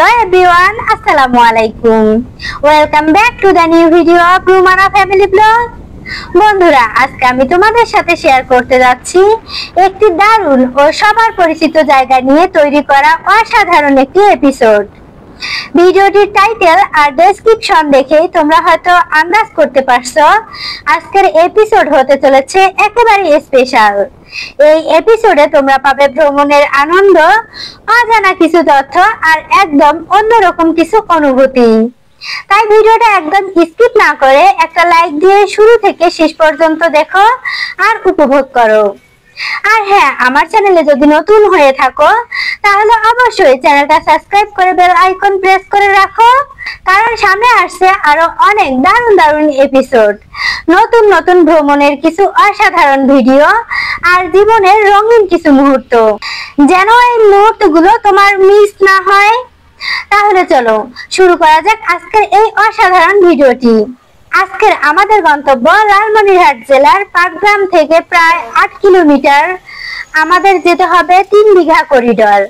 Hello everyone, Assalamualaikum. Welcome back to the new video of Rumana Family Vlog. বন্ধুরা, আজকে আমি তোমাদের সাথে শেয়ার করতে যাচ্ছি একটি দারুণ ও সবার পরিচিত জায়গা নিয়ে তৈরি করা অসাধারণ একটি এপিসোড। ভিডিওটির টাইটেল আর ডেসক্রিপশন দেখেই তোমরা হয়তো আন্দাজ করতে পারছো আজকের এপিসোড হতে চলেছে একেবারে স্পেশাল। এই এপিসোডে তোমরা পাবে ভ্রমণের আনন্দ, অজানা কিছু তথ্য আর একদম অন্যরকম কিছু অনুভূতি। তাই ভিডিওটা একদম স্কিপ না করে একটা লাইক দিয়ে শুরু থেকে শেষ পর্যন্ত দেখো আর উপভোগ করো। আর হ্যাঁ, আমার চ্যানেলে যদি নতুন হয়ে থাকো তাহলে অবশ্যই চ্যানেলটা সাবস্ক্রাইব করে বেল আইকন প্রেস করে রাখো, কারণ সামনে আসছে আরো অনেক দারুণ দারুণ এপিসোড, নতুন নতুন ভ্রমণের কিছু অসাধারণ ভিডিও আর জীবনের রঙিন কিছু মুহূর্ত, যেন এই মুহূর্তগুলো তোমার মিস না হয়। তাহলে চলো শুরু করা যাক আজকের এই অসাধারণ ভিডিওটি। আজকের আমাদের গন্তব্য লালমনিরহাট জেলার পাটগ্রাম থেকে প্রায় 8 কিলোমিটার। আমাদের যেতে হবে 3 বিঘা করিডোর।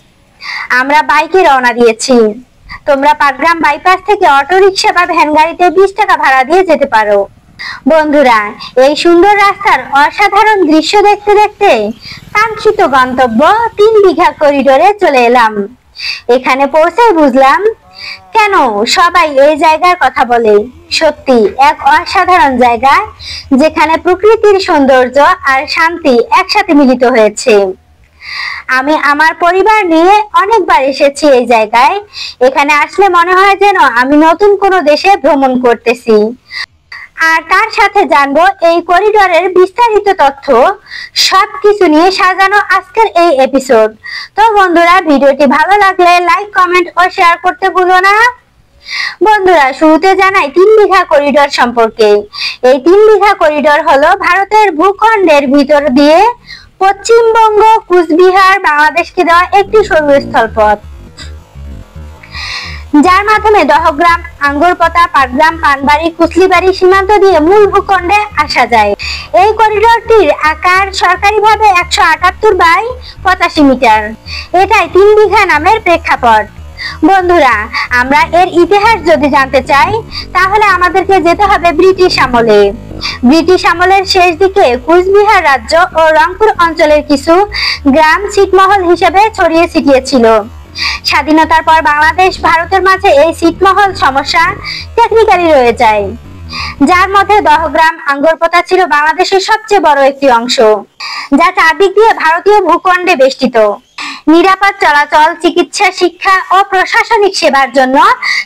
আমরা বাইকে রওনা দিয়েছি। তোমরা পাটগ্রাম বাইপাস থেকে অটোরিকশা বা ভ্যান গাড়িতে 20 টাকা ভাড়া দিয়ে যেতে পারো। বন্ধুরা, এই সুন্দর রাস্তার অসাধারণ দৃশ্য দেখতে দেখতে কাঙ্ক্ষিত গন্তব্য 3 বিঘা করিডোরে চলে এলাম। এখানে পৌঁছে বুঝলাম কেন সবাই এই জায়গার কথা বলে। সত্যি এক অসাধারণ জায়গা, যেখানে প্রকৃতির সৌন্দর্য আর শান্তি একসাথে মিলিত হয়েছে। আমি আমার পরিবার নিয়ে অনেকবার এসেছি এই জায়গায়। এখানে আসলে মনে হয় যেন আমি নতুন কোনো দেশে ভ্রমণ করতেছি। আর তার সাথে জানবো এই করিডোরের বিস্তারিত তথ্য, সবকিছু নিয়ে সাজানো আজকের এই এপিসোড। তো বন্ধুরা, ভিডিওটি ভালো লাগলে লাইক, কমেন্ট ও শেয়ার করতে ভুলো না। বন্ধুরা, শুরুতে জানাই 3 বিঘা করিডোর সম্পর্কে। এই 3 বিঘা করিডোর হলো ভারতের ভূখণ্ডের ভিতর দিয়ে পশ্চিমবঙ্গ, কুচবিহার, বাংলাদেশকে দেওয়া একটি সরু স্থলপথ, যার মাধ্যমে দহগ্রাম, আঙ্গুরপোতা, পাটগ্রাম, পানবাড়ি, কুচলিবাড়ি সীমান্ত দিয়ে মূল ভূখণ্ডে আসা যায়। এই করিডোরটির আকার সরকারিভাবে 178 বাই 85 মিটার। এটাই 3 বিঘা নামের প্রেক্ষাপট। বন্ধুরা, আমরা এর ইতিহাস যদি জানতে চাই তাহলে আমাদেরকে যেতে হবে ব্রিটিশ আমলে। ব্রিটিশ আমলের শেষ দিকে কুচবিহার রাজ্য ও রংপুর অঞ্চলের কিছু গ্রাম ছিটমহল হিসেবে ছড়িয়ে ছিটিয়ে ছিল। স্বাধীনতার পর বাংলাদেশ ভারতের মাঝে এই ছিটমহল সমস্যা টেকনিক্যালি রয়ে যায়, যার মধ্যে দহগ্রাম, আঙ্গুরপোতা ছিল বাংলাদেশের সবচেয়ে বড় একটি অংশ, যা চারদিক দিয়ে ভারতীয় ভূখণ্ডে বেষ্টিত। নিরাপদ চলাচল, চিকিৎসা, শিক্ষা ও প্রশাসনিক সেবার জন্য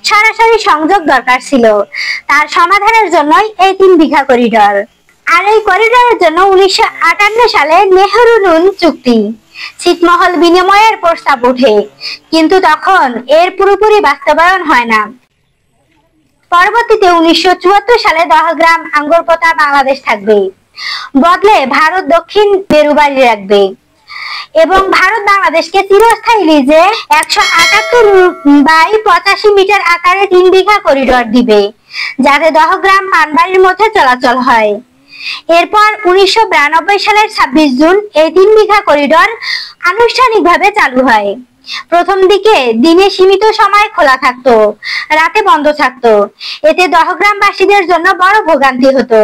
সরাসরি সংযোগ দরকার ছিল। তার সমাধানের জন্যই এই 3 বিঘা করিডোর। আর এই করিডোরের জন্য 1958 সালে নেহেরু-নুন চুক্তি, ছিটমহল বিনিময়ের প্রস্তাব ওঠে, কিন্তু তখন এর পুরোপুরি বাস্তবায়ন হয় না। পরবর্তীতে 1974 সালে দহগ্রাম, আঙ্গুরপোতা বাংলাদেশ থাকবে, বদলে ভারত দক্ষিণ বেরুবাড়ি রাখবে এবং ভারত বাংলাদেশকে চিরস্থায়ী লিজে 178 বাই 85 মিটার আকারে 3 বিঘা করিডোর দিবে, যাতে দহগ্রাম, পানবাড়ির মধ্যে চলাচল হয়। এরপর 1992 সালের 26 জুন এই 3 বিঘা করিডোর আনুষ্ঠানিকভাবে চালু হয়। প্রথম দিকে দিনে সীমিত সময় খোলা থাকতো, রাতে বন্ধ থাকতো। এতে দহগ্রামবাসীদের জন্য বড় ভোগান্তি হতো।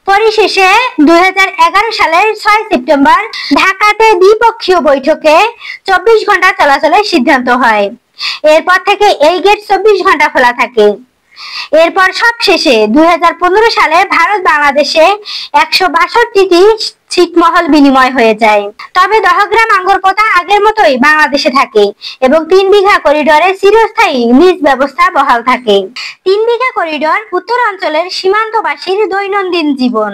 পরিশেষে 2011 সালের 6 সেপ্টেম্বর ঢাকাতে দ্বিপক্ষীয় বৈঠকে 24 ঘন্টা চলাচলের সিদ্ধান্ত হয়। এরপর থেকে এই গেট 24 ঘন্টা খোলা থাকে। এরপর সবশেষে 2015 সালে ভারত বাংলাদেশে 162টি ছিটমহল বিনিময় হয়ে যায়। তবে দহগ্রাম, আঙ্গুরপোতা আগের মতোই বাংলাদেশে থাকে এবং 3 বিঘা করিডোরে চিরস্থায়ী লিজ ব্যবস্থা বহাল থাকে। 3 বিঘা করিডোর উত্তর অঞ্চলের সীমান্তবাসীর দৈনন্দিন জীবন,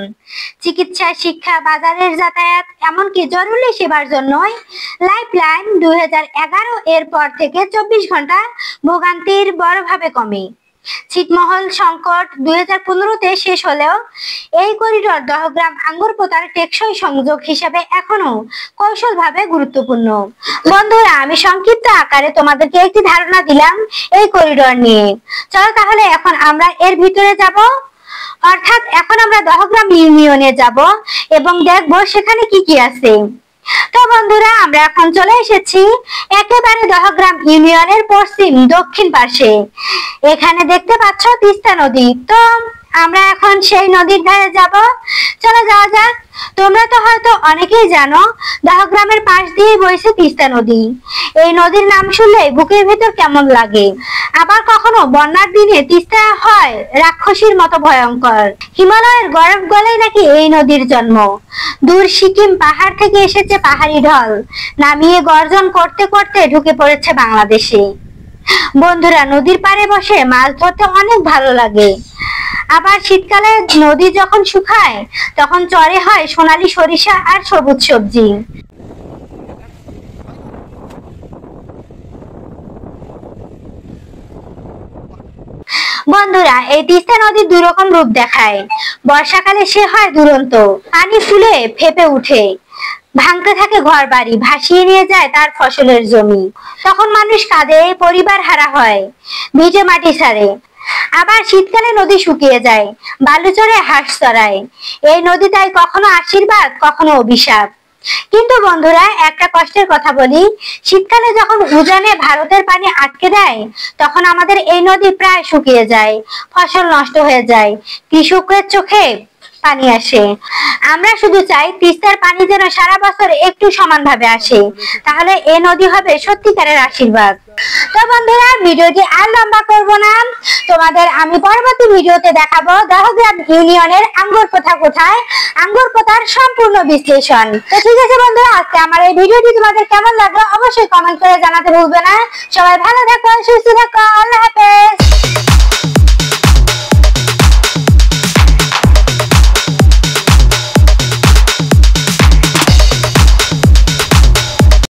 চিকিৎসা, শিক্ষা, বাজারের যাতায়াত, এমনকি জরুরি সেবার জন্যই লাইফলাইন 2011 এর পর থেকে 24 ঘন্টা ভোগান্তির বড়ভাবে কমে। ছিটমহল সংকট 2015-তে শেষ হলেও এই করিডোর দহগ্রাম, আঙ্গুরপোতার টেকসই সংযোগ হিসেবে এখনো কৌশলভাবে গুরুত্বপূর্ণ। বন্ধুরা, আমি সংক্ষিপ্ত আকারে তোমাদেরকে একটি ধারণা দিলাম এই করিডোর নিয়ে। চলো তাহলে এখন আমরা এর ভিতরে যাব, অর্থাৎ এখন আমরা দহগ্রাম ইউনিয়নে যাব এবং দেখবো সেখানে কি কি আছে। তো বন্ধুরা, আমরা এখন চলে এসেছি একেবারে দহগ্রাম ইউনিয়নের পশ্চিম দক্ষিণ পাশে। এখানে দেখতে পাচ্ছ তিস্তা নদী। তো আমরা এখন সেই নদীর ধারে যাব। চলো যাওয়া যাক। তোমরা তো হয়তো অনেকেই জানো দহগ্রামের পাশ দিয়ে বইছে তিস্তা নদী। এই নদীর নাম শুনলে বুকের ভেতর কেমন লাগে। আবার কখনো বন্যার দিনে তিস্তা হয় রাক্ষসীর মতো ভয়ঙ্কর। হিমালয়ের বরফ গলেই নাকি এই নদীর জন্ম। দূর সিকিম পাহাড় থেকে এসেছে পাহাড়ি ঢল, নামিয়ে গর্জন করতে করতে ঢুকে পড়েছে বাংলাদেশে। বন্ধুরা, নদীর পাড়ে বসে মাছ ধরতে অনেক ভালো লাগে। আবার শীতকালে নদী যখন শুকায় তখন চরে হয় সোনালী সরিষা আর সবুজ সবজি। বন্ধুরা, এই তিস্তা নদীর দুই রকম রূপ দেখায়। বর্ষাকালে সে হয় দুরন্ত, পানি ফুলে ফেপে উঠে, ভাঙতে থাকে ঘর বাড়ি, ভাসিয়ে নিয়ে যায় তার ফসলের জমি। তখন মানুষ কাঁদে, পরিবার হারা হয়, ভিজে মাটি ছাড়ে। আবার শীতকালে নদী শুকিয়ে যায়, বালু চড়ে হাঁস চড়ায়। এই নদী তাই কখনো আশীর্বাদ, কখনো অভিশাপ। কিন্তু বন্ধুরা, একটা কষ্টের কথা বলি, শীতকালে যখন উজানে ভারতের পানি আটকে দেয় তখন আমাদের এই নদী প্রায় শুকিয়ে যায়, ফসল নষ্ট হয়ে যায়, কৃষকের চোখে পানি আসে। আমরা শুধু চাই তিস্তার পানি যেন সারা বছর একটু সমানভাবে আসে, তাহলে এই নদী হবে সত্যিকারের আশীর্বাদ। তো বন্ধুরা, ভিডিওটি আর লম্বা করব না। তোমাদের আমি পরবর্তী ভিডিওতে দেখাবো দহগ্রাম ইউনিয়নের আঙ্গুর পোতা কোথায়, আঙ্গুর পোতার সম্পূর্ণ বিশ্লেষণ। তো ঠিক আছে বন্ধুরা, আজকে আমার এই ভিডিওটি তোমাদের কেমন লাগলো অবশ্যই কমেন্ট করে জানাতে ভুলবে না। সবাই ভালো থাকো, সুস্থ থাকো, আল্লাহ হাফেজ।